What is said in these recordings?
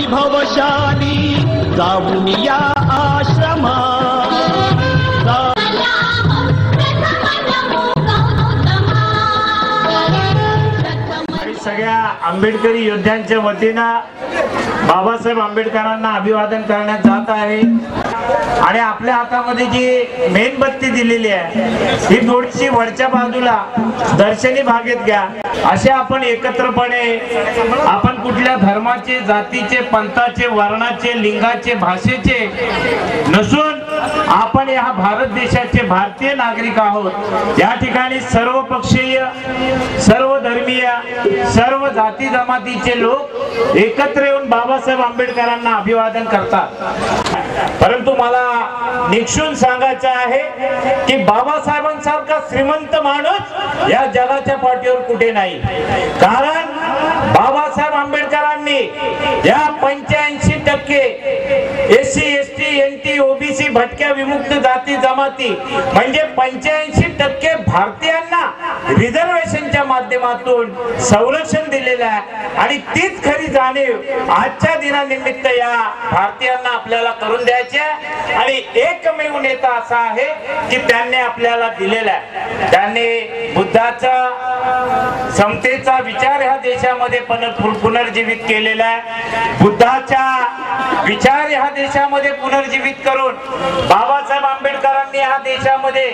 वैभवशाली जाऊन या आश्रमा सगळ्या आंबेडकरी योद्ध्यांच्या वतीनं बाबासाहेब आंबेडकरांना अभिवादन करण्यात जात आहे आणि आपल्या हातामध्ये जी मेणबत्ती दिलेली आहे ही थोडीशी वरच्या बाजूला दर्शनी भागेत घ्या। असे आपण एकत्रपणे आपण कुठल्या धर्माचे, जातीचे, पंथाचे, वर्णाचे, लिंगाचे, भाषेचे नसून आपण या भारत देशाचे भारतीय नागरिक आहोत। या ठिकाणी सर्व पक्षीय, सर्व धर्मीय, सर्व जाती जमातीचे लोक एकत्र येऊन बाबासाहेब आंबेडकरांना अभिवादन करतात। परंतु मला निक्षून सांगायचं आहे की बाबासाहेबांसारखा श्रीमंत माणूस या जगाच्या पाठीवर कुठे नाही। कारण बाबासाहेब आंबेडकरांनी या 85% SC ST NT OBC भटक्या विमुक्त जाती जमाती म्हणजे 85% भारतीयांना रिझर्वेशनच्या माध्यमातून संरक्षण दिलेलं आहे आणि तीच खरी जाणीव आजच्या दिनानिमित्त या भारतीयांना आपल्याला करून द्यायची आहे। आणि एकमेव नेता असा आहे की त्यांनी आपल्याला दिलेला आहे। त्यांनी बुद्धाचा समतेचा विचार ह्या देशामध्ये पुनर्जीवित केलेला आहे। बुद्धाचा विचार ह्या देशामध्ये पुनर्जीवित करून बाबासाहेब आंबेडकरांनी ह्या देशामध्ये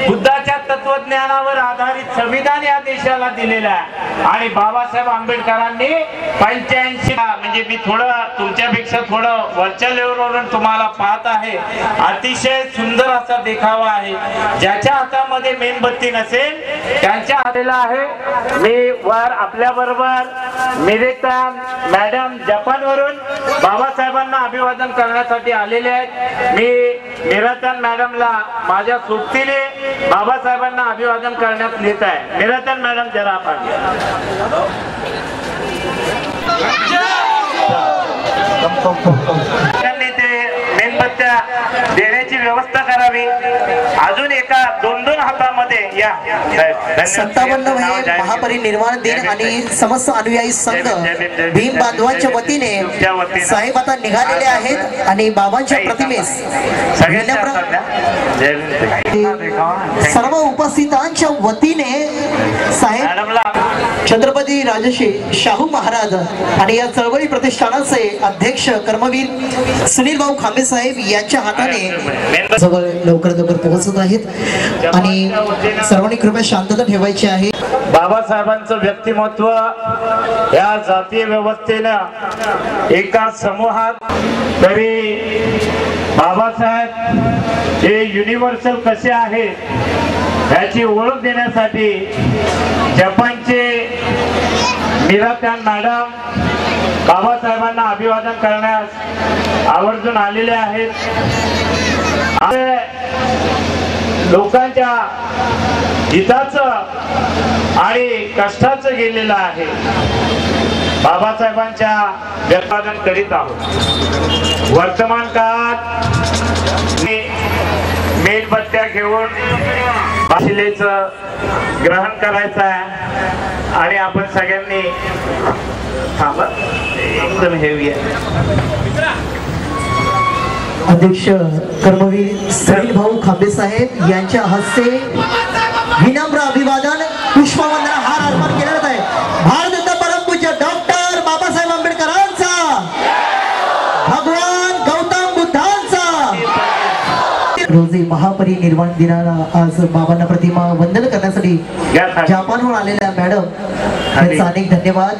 बुद्धाच्या तत्वज्ञानावर आधारित संविधान या देशाला दिलेलं आहे। आणि बाबासाहेब आंबेडकरांनी 85 म्हणजे मी थोडं तुमच्यापेक्षा थोडं वरच्या लेवलवरून तुम्हाला पाहत आहे, अतिशय सुंदर असा देखावा आहे। ज्याच्या हातामध्ये मेणबत्ती नसेल त्यांच्या हाताला आहे। मी वर आपल्या बरोबर मिरेतान मॅडम जपानवरून बाबासाहेबांना अभिवादन करण्यासाठी आलेले आहेत। मी मिरेतान मॅडमला माझ्या सोबतीने बाबासाहेबांना अभिवादन करण्यात नेत आहे। मिरेतान मॅडम जरा आपण मेणबत्त्या देण्याची व्यवस्था करावी। अजून एका 2-2 हातामध्ये या 57 महापरिनिर्वाण दिन आणि समस्त अनुयायी संघ भीम बांधवांच्या वतीने साहेब आता निघालेले आहेत आणि बाबांच्या प्रतिमेस सर्व उपस्थितांच्या वतीने साहेब छत्रपती राजश्री शाहू महाराज आणि या चळवळी प्रतिष्ठानाचे अध्यक्ष कर्मवीर सुनील भाऊ खांबे साहेब यांच्या हाताने लवकर पोहोचत आहेत आणि सर्वांनी कृपया शांतता ठेवायची आहे। बाबासाहेबांचं व्यक्तिमत्व या जातीय व्यवस्थेनं एका समूहात तरी बाबासाहेब हे युनिव्हर्सल कसे आहेत याची ओळख देण्यासाठी जपानचे मिरातान मॅडम बाबासाहेबांना अभिवादन करण्यास आवर्जून आलेले आहेत। लोकांच्या हिताचं आणि कष्टाचं गेलेलं आहे। बाबासाहेबांच्या अभिवादन करीत आहोत। वर्तमान काळात मेणबत्त्या घेऊन शिलेचं ग्रहण करायचं आहे आणि आपण सगळ्यांनी थांबा एकदम हेवी आहे। अध्यक्ष कर्मवीर सुनील भाऊ खांबे साहेब यांच्या हस्ते विनम्र अभिवादन पुष्पवंदना हार अर्पण केला जात आहे। भारत परमपूज्य डॉक्टर बाबासाहेब आंबेडकरांचा, भगवान गौतम बुद्धांचा। रोजी महापरिनिर्वाण दिनाला आज बाबांना प्रतिमा वंदन करण्यासाठी जपानहून आलेल्या मॅडम यांचा अनेक धन्यवाद।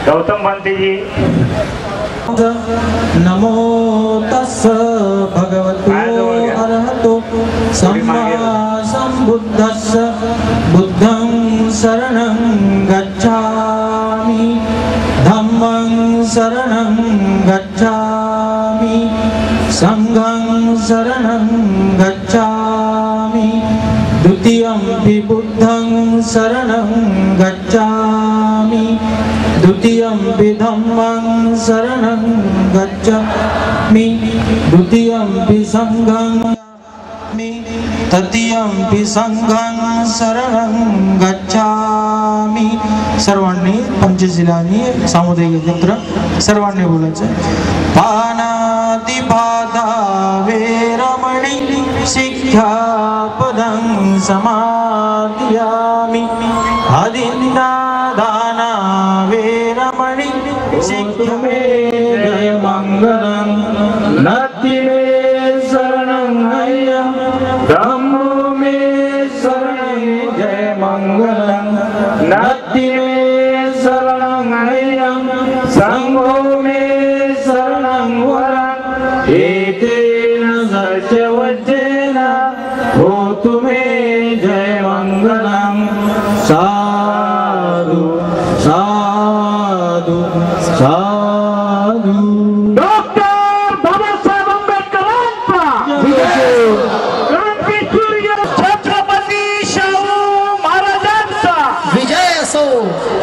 गौतम बांतेजी नमो तस् भगवतो अरहतो सम्मा सम्बुद्धस्स बुद्धं शरणं गच्छामि धम्मं शरणं गच्छामि संघं शरणं गच्छामि द्वितीयं बुद्धं शरणं गच्छामि द्वितीयं धम्मं शरणं गच्छामि द्वितीयं संघं तृतीयं संघं शरणं गच्छामि गच्छामि. सर्वांनी पंचशिलांनी सामुदायिक एकत्र सर्वांनी बोलायचं. पानातिपाता वेरमणि शिक्षापदं समादियामि. आदिन्नादाना वेरमणि शिक्षमे जय मंगलं. नत्ति मे शरणं अय्यं धम्मो मे शरणं जय मंगलं. नत्ति मे शरणं अय्यं संघो मे शरणं वरं. एतेन सत्यवचेन होतु मे जय मंगलं. साधु साधु साधु. डॉक्टर बाबासाहेब आंबेडकरांचा क्रांतीसूर्य छत्रपती शाहू महाराजांचा विजय असो.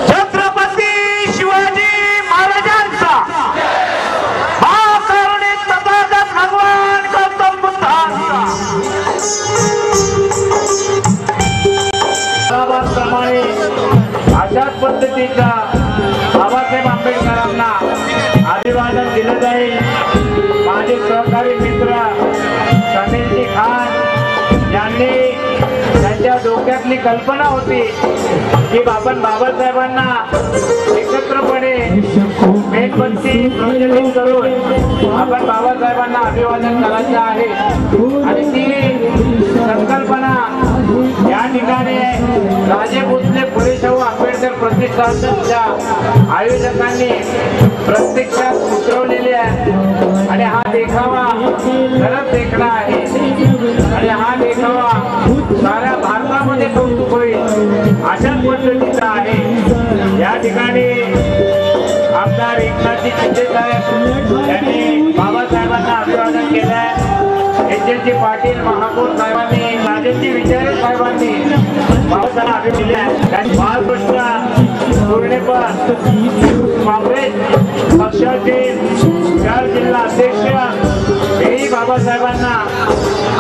छत्रपती शिवाजी महाराजांचा. महाकरुणे तथागत भगवान गौतम बुद्धांचा. प्रमाणे अशाच पद्धतीचा बाबासाहेब आंबेडकरांना अभिवादन दिलं जाईल. माझे सहकारी मित्र समीरजी खान यांनी त्यांच्या डोक्यातली कल्पना होती की आपण बाबासाहेबांना एकत्रपणे मेणबत्ती प्रज्वलित करून आपण बाबासाहेबांना अभिवादन करायचं आहे. आणि ती संकल्पना या ठिकाणी राजे भोसले फुले शाहू आंबेडकर प्रतिष्ठानच्या आयोजकांनी प्रत्यक्षात उतरवलेली आहे. आणि हा देखावा खरंच देखणा आहे. आणि हा देखावा साऱ्या भारतामध्ये कौतुक होईल अशाच पद्धतीचा आहे. या ठिकाणी आमदार एकनाथजी शिंदे साहेब यांनी बाबासाहेबांना अभिवादन केलं आहे. एच.एल.जी. पाटील महापौर साहेबांनी, राजेंद्र विचारे साहेबांनी बाबासाहेबांना अभिवादन दिले आहे. बाळकृष्ण पूर्णेकर काँग्रेस पक्षाचे चार जिल्हा अध्यक्ष हेही बाबासाहेबांना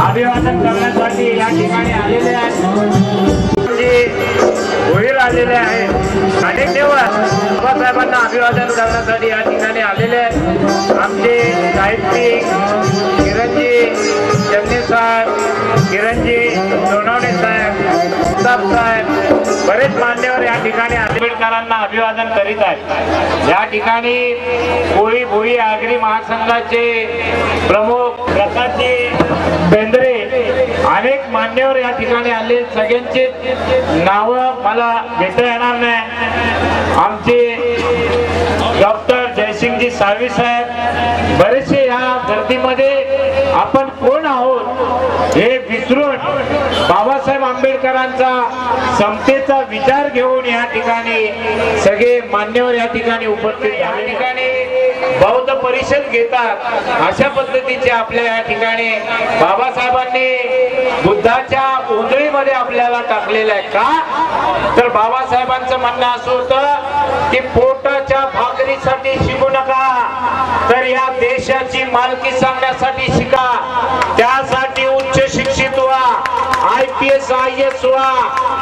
अभिवादन करण्यासाठी या ठिकाणी आलेले आहेत. होईल आलेले आहेत. अनेक दिवस बाबासाहेबांना अभिवादन करण्यासाठी या ठिकाणी आलेले आहेत. आमचे साहित्यिक किरणजी जगने साहेब, किरणजी सोनवणे साहेब, साहेब, बरेच मान्यवर या ठिकाणी आंबेडकरांना अभिवादन करीत आहेत. या ठिकाणी कोळी भोई आगरी महासंघाचे प्रमुख प्रसादजी बेंद्रे अनेक मान्यवर या ठिकाणी आले. सगळ्यांचे नाव मला घेता येणार नाही. आमचे डॉक्टर जयसिंगजी साळवी साहेब, बरेचसे या गर्दीमध्ये आपण कोण आहोत हे विसरून बाबासाहेब आंबेडकरांचा समतेचा विचार घेऊन या ठिकाणी सगळे मान्यवर या ठिकाणी उपस्थित. या ठिकाणी बौद्ध परिषद घेतात अशा पद्धतीचे आपल्या या ठिकाणी बाबासाहेबांनी बुद्धाच्या उंजळीमध्ये आपल्याला टाकलेलं आहे. का तर बाबासाहेबांचं म्हणणं असं होतं की पोटाच्या भाकरीसाठी शिकू नका, तर या देशाची मालकी सांगण्यासाठी शिका. त्यासाठी उच्च शिक्षित व्हा, IPS IAS व्हा,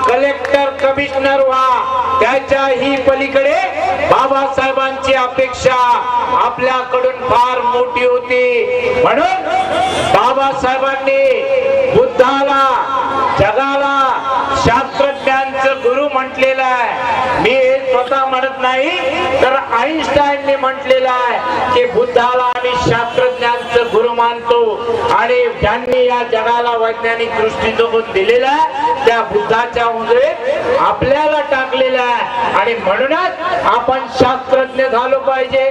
कलेक्टर कमिशनर व्हा. त्याच्याही पलीकडे बाबासाहेबांची अपेक्षा आपल्याकडून फार मोठी होती. म्हणून बाबासाहेबांनी बुद्धाला जगाला शास्त्रज्ञांचं गुरु म्हटलेलं आहे. मी हे स्वतः म्हणत नाही, तर आईन्स्टाईनने म्हटलेलं आहे की बुद्धाला आम्ही शास्त्रज्ञांचं गुरु मानतो. आणि ज्यांनी या जगाला वैज्ञानिक दृष्टिकोन दिलेला आहे त्या बुद्धाच्या उंजळीत आपल्याला टाकलेला आहे. आणि म्हणूनच आपण शास्त्रज्ञ झालो पाहिजे,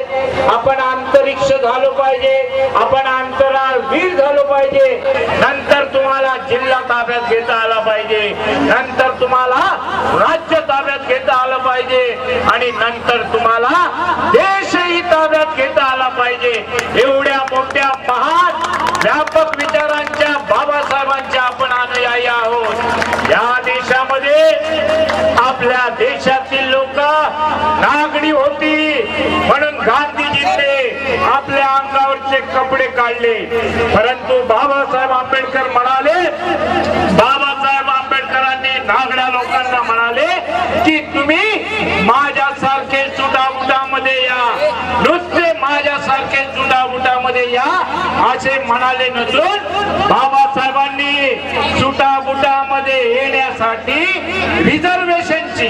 आपण अंतरिक्ष झालो पाहिजे, आपण अंतराळवीर झालो पाहिजे. नंतर तुम्हाला जिल्हा ताब्यात घेता आला पाहिजे, नंतर तुम्हाला राज्य ताब्यात घेता आलं पाहिजे, आणि नंतर तुम्हाला देशही ताब्यात घेता आला पाहिजे. एवढ्या मोठ्या महान व्यापक विचारांच्या बाबासाहेबांच्या आपण अनुयायी आहोत. या देशामध्ये आपल्या देशातील लोक नागडी होती म्हणून गांधीजींनी आपल्या अंगावरचे कपडे काढले. परंतु बाबासाहेब आंबेडकर म्हणाले, बाबासाहेब आंबेडकरांनी नागड्या लोकांना म्हणाले की तुम्ही माझ्यासारखे सुटाबुटामध्ये या, नुसते माझ्यासारखे सुटाबुटामध्ये या असे म्हणाले नसून बाबासाहेबांनी सुटाबुटामध्ये येण्यासाठी रिझर्वेशनची,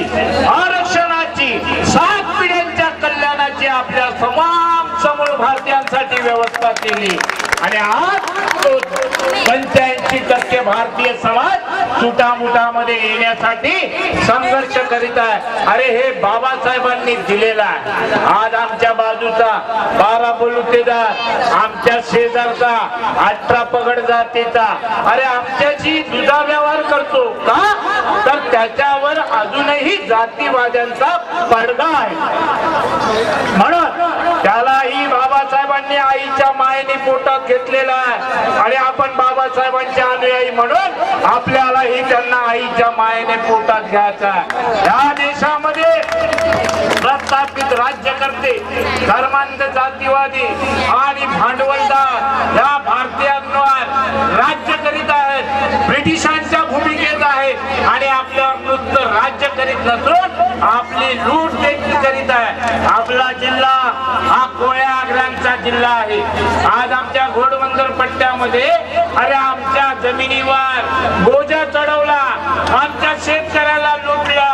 आरक्षणाची, 7 पिढ्यांच्या कल्याणाची आपल्या तमाम समूळ भारतीयांसाठी व्यवस्था केली. आणि आज 85% भारतीय समाज सुटामुटामध्ये येण्यासाठी संघर्ष करीत आहे. अरे हे बाबासाहेबांनी दिलेला आहे. आज आमच्या बाजूचा 12 बलुतेदार, आमच्या शेजारचा 18 पगड जातीचा अरे आमच्याशी दुधा व्यवहार करतो का, तर त्याच्यावर अजूनही जातीवाद्यांचा पडदा आहे. म्हणून त्यालाही बाबासाहेबांनी आईच्या मायेने पोटात घेतलेला आहे. आणि आपण बाबासाहेबांचे अनुयायी म्हणून आपल्यालाही त्यांना आईच्या मायेने पोटात घ्यायचा आहे. या देशामध्ये प्रस्थापित राज्यकर्ते, धर्मांध, जातीवादी आणि भांडवलदार या भारतीयांवर राज्य करीत आहेत, ब्रिटिशांच्या भूमिकेत आहेत आणि आपल्यावर नुसतं राज्य करीत नसून आपली लूट देखील करीत आहे. आपला जिल्हा हा कोळ्या आग्र्यांचा जिल्हा आहे. आज आमच्या घोडबंदर पट्ट्यामध्ये अरे आमच्या जमिनीवर बोजा चढवला, आमच्या शेतकऱ्याला लुटला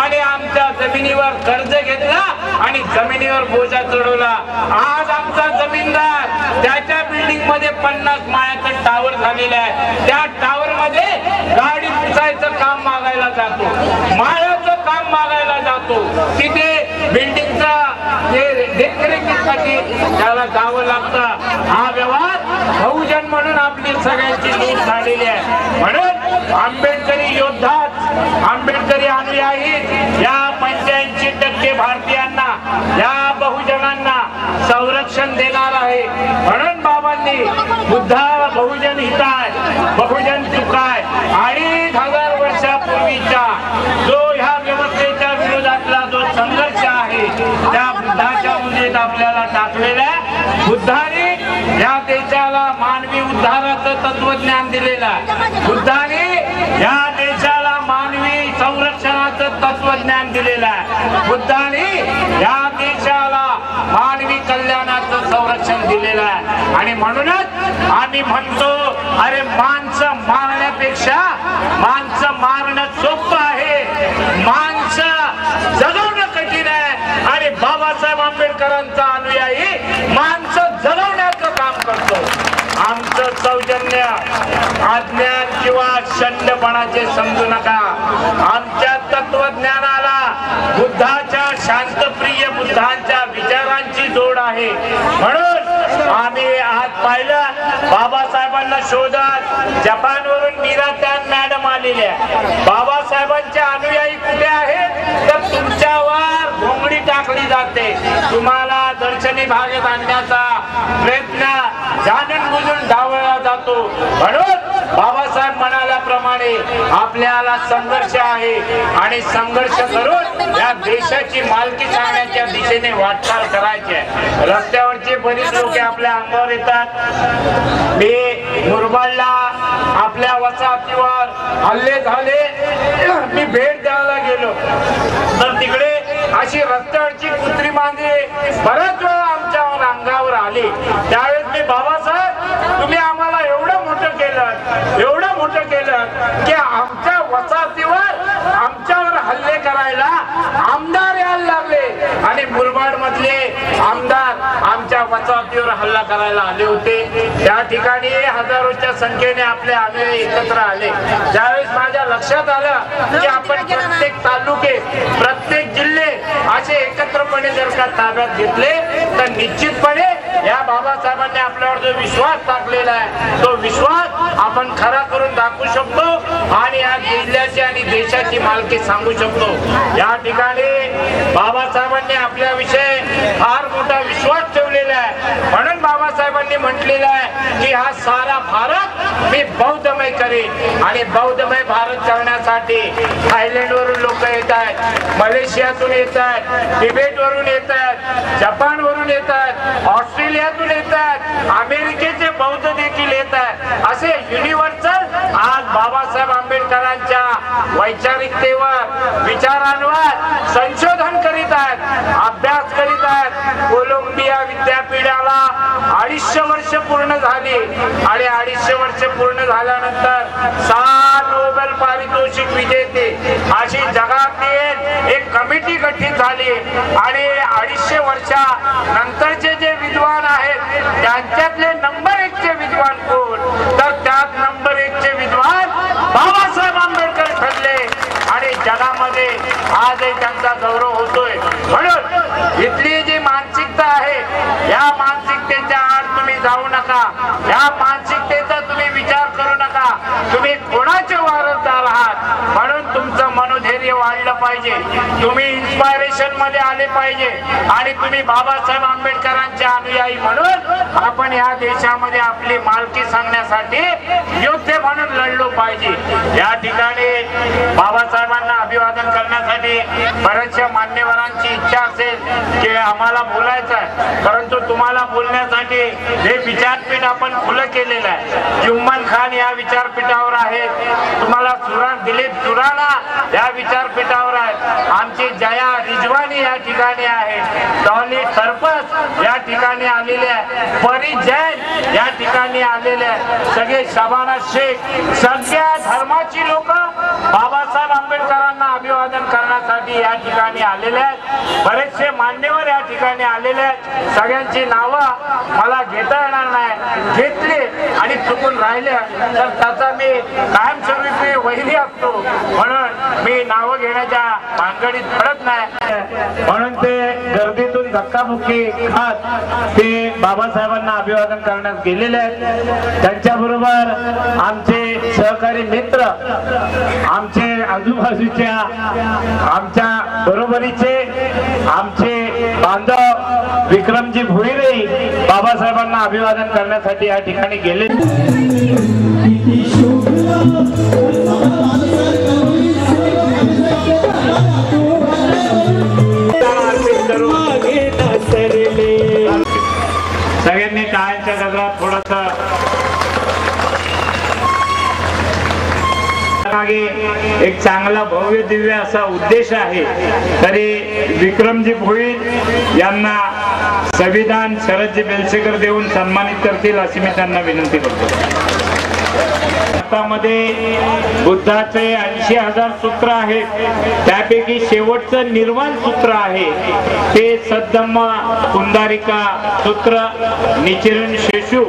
आणि आमच्या जमिनीवर कर्ज घेतला आणि जमिनीवर बोजा चढवला. आज आमचा जमीनदार त्याच्या बिल्डिंग मध्ये 50 माळ्याचं टावर झालेलं आहे. त्या टावर मध्ये गाडी पुसायचं काम मागायला जातो, माळ्याचं काम मागायला जातो. तिथे बिल्डिंगचा देखरेखीसाठी त्याला जावं लागतं. हा व्यवहार बहुजन म्हणून आपली सगळ्यांची लूट झालेली आहे. म्हणून आंबेडकरी योद्धाच, आंबेडकरी अनुयायी या 85% भारतीयांना, या बहुजनांना संरक्षण देणार आहे. म्हणून बाबांनी बुद्धा बहुजन हिताय, बहुजन चुकाय 2,500 वर्षापूर्वीचा जो ह्या व्यवस्थेच्या विरोधातला जो संघर्ष आहे त्या बुद्धाच्या मुलीत आपल्याला टाकलेला आहे. बुद्धाने या देशाला मानवी उद्धाराचं तत्वज्ञान दिलेलं आहे. बुद्धाने या देशाला मानवी संरक्षणाचं तत्वज्ञान दिलेलं आहे. बुद्धाने या देशाला मानवी कल्याणाचं संरक्षण दिलेलं आहे. आणि म्हणूनच आम्ही म्हणतो अरे माणसं मारण्यापेक्षा माणसं मारणं सोपं आहे, माणसं जगवणं कठीण आहे. आणि बाबासाहेब आंबेडकरांचा अनुयायी माणसं जगवण्याचं काम करतो. आमचं सौजन्य अज्ञान किंवा शंडपणाचे समजू नका. आमच्या तत्वज्ञानाला बुद्धाच्या शांतप्रिय बुद्धांच्या विचारांची जोड आहे. म्हणून आम्ही आज पाहिलं बाबासाहेबांना शोधत जपानवरून मीरातान मॅडम आलेल्या. बाबासाहेबांचे अनुयायी कुठे आहेत तर तुमच्यावर घोंगडी टाकली जाते, तुम्हाला दर्शनी भागेत आणण्याचा प्रयत्न जाणून बुजून डावळला जातो. म्हणून बाबासाहेब म्हणाल्याप्रमाणे आपल्याला संघर्ष आहे आणि संघर्ष करून या देशाची मालकी सांगण्याच्या दिशेने वाटचाल करायची आहे. रस्त्यावरचे बरीच लोक आपल्या अंगावर येतात. मी मुरबाडला आपल्या वसाहतीवर हल्ले झाले, मी भेट द्यायला गेलो तर तिकडे अशी रस्त्यावरची कुत्री मांजरे बऱ्याच वेळा आमच्यावर अंगावर आली. त्यावेळेस मी बाबासाहेब तुम्ही आम्हाला एवढं मोठं केलं, एवढं मोठं केलं की आमच्या वसाहतीवर आमच्यावर हल्ले करायला आमदार यायला लागले आणि मुरबाड मधले आमदार आमच्या वसाहतीवर हल्ला करायला आले होते. त्या ठिकाणी हजारोच्या संख्येने आपले अनुयायी एकत्र आले. ज्यावेळेस माझ्या लक्षात आलं की आपण प्रत्येक तालुके, प्रत्येक जिल्हे असे एकत्रपणे जर का ताब्यात घेतले तर निश्चितपणे या बाबासाहेबांनी आपल्यावर जो विश्वास टाकलेला आहे तो विश्वास आपण खरा करून दाखवू शकतो आणि या जिल्ह्याची आणि देशाची मालकी सांगू शकतो. या ठिकाणी बाबासाहेबांनी आपल्याविषयी फार मोठा विश्वास ठेवलेला आहे. म्हणून बाबासाहेबांनी म्हटलेलं आहे की हा सारा भारत मी बौद्धमय करेन. आणि बौद्धमय भारत करण्यासाठी थायलंड वरून लोक येत आहेत, मलेशियातून येत आहेत, तिबेट वरून येत आहेत, जपान वरून येत आहेत, ऑस्ट्रेलियातून येत आहेत, अमेरिकेचे बौद्ध देखील येत आहेत. असे युनिव्हर्सल आज बाबासाहेब आंबेडकरांच्या वैचारिकतेवर विचारांवर संशोधन करीत आहेत, अभ्यास करीत आहेत। कोलंबिया विद्यापीठाला 250 वर्ष पूर्ण झाली आणि 250 वर्ष पूर्ण झाल्यानंतर 6 नोबेल पारितोषिक विजेते अशी जगातील एक कमिटी गठीत झाली आणि 250 वर्षानंतरचे जे विद्वान आहेत त्यांच्यातले नंबर 1 चे विद्वान कोण, तर त्यात नंबर 1 चे विद्वान बाबासाहेब आंबेडकर ठरले आणि जगामध्ये आजही त्यांचा गौरव होतोय। म्हणून इथली जी मानसिकता आहे या मानसिकतेच्या आड तुम्ही जाऊ नका, या मानसिकतेचा तुम्ही विचार करू नका। तुम्ही कोणाचे वारसदार आहात म्हणून तुमचं मनोधैर्य वाढलं पाहिजे, तुम्ही इन्स्पायरेशन मध्ये आले पाहिजे आणि तुम्ही बाबासाहेब आंबेडकरांचे अनुयायी म्हणून आपण या देशामध्ये आपली मालकी सांगण्यासाठी योद्धे म्हणून लढलो पाहिजे। या ठिकाणी बाबासाहेबांना अभिवादन करण्यासाठी बऱ्याचशा मान्यवरांची इच्छा असेल की आम्हाला बोलायचं आहे, परंतु तुम्हाला बोलण्यासाठी हे विचारपीठ आपण खुलं केलेलं आहे। जुम्मन खान या विचारपीठावर आहेत, तुम्हाला दिलीप सुराणा या विचारपीठावर आहेत, आमची जया रिजवानी या ठिकाणी आहे, डॉली सरपस या ठिकाणी आलेले आहे, परी जैन या ठिकाणी आलेले आहे, सगळे शबाना शेख, सगळ्या धर्माची लोक बाबासाहेब आंबेडकरांना अभिवादन करण्यासाठी या ठिकाणी आलेले आहेत। बरेचसे मान्यवर या ठिकाणी आलेले आहेत, सगळ्यांची नावं मला घेता येणार नाही, घेतली आणि चुकून राहिले तर त्याचा मी कायमस्वरूपी वैरी असतो, म्हणून मी नावं घेण्याच्या भानगडीत पडत नाही। म्हणून ते गर्दीतून धक्काबुक्की खात ते बाबासाहेबांना अभिवादन करण्यास गेलेले आहेत। त्यांच्याबरोबर आमचे सहकारी मित्र, आमचे आजूबाजूच्या आमच्या बरोबरीचे आमचे बांधव विक्रमजी भोईरे बाबासाहेबांना अभिवादन करण्यासाठी या ठिकाणी गेले। सगळ्यांनी टाळ्यांच्या गजरात थोडस एक चांगला भव्य दिव्य असा उद्देश आहे, तरी विक्रमजी भोईर यांना संविधान शरदजी बेलसेकर देऊन सन्मानित करतील अशी मी त्यांना विनंती करतो। भारतामध्ये बुद्धाचे 80,000 सूत्र आहेत, त्यापैकी शेवटचं निर्वाण सूत्र आहे ते सद्धम्म कुंदारिका सूत्र निचिरण शेषू।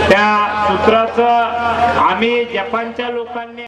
त्या सूत्राचं आम्ही जपानच्या लोकांनी